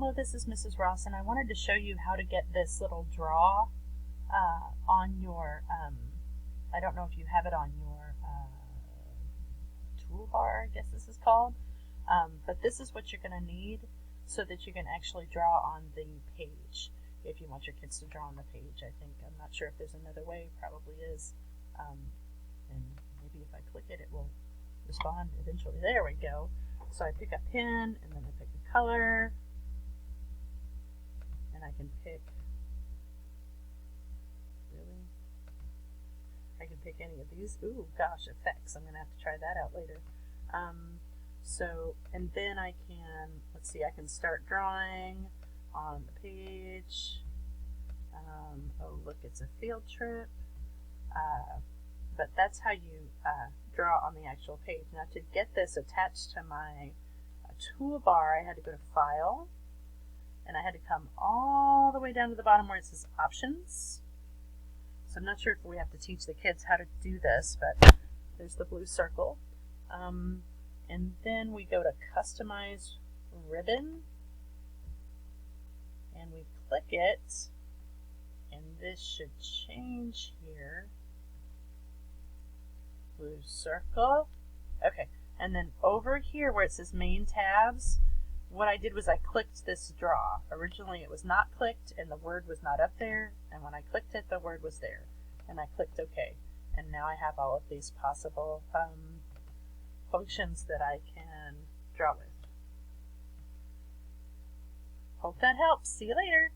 hello, this is Mrs. Ross, and I wanted to show you how to get this little draw on your, I don't know if you have it on your toolbar, I guess this is called, but this is what you're going to need so that you can actually draw on the page. If you want your kids to draw on the page, I think. I'm not sure if there's another way, probably is. And maybe if I click it, it will respond eventually. There we go. So I pick a pen, and then I pick a color, and I can pick, I can pick any of these. Ooh, gosh, effects. I'm going to have to try that out later. And then I can, let's see, I can start drawing on the page. Oh, look, it's a field trip. But that's how you draw on the actual page. Now, to get this attached to my toolbar, I had to go to File, and I had to come all the way down to the bottom where it says Options. So I'm not sure if we have to teach the kids how to do this, but there's the blue circle. And then we go to Customize Ribbon, and we click it, and this should change here. Blue circle. Okay, and then over here where it says Main Tabs, what I did was I clicked this draw. Originally it was not clicked and the word was not up there, and when I clicked it the word was there, and I clicked OK, and now I have all of these possible functions that I can draw with. Hope that helps. See you later.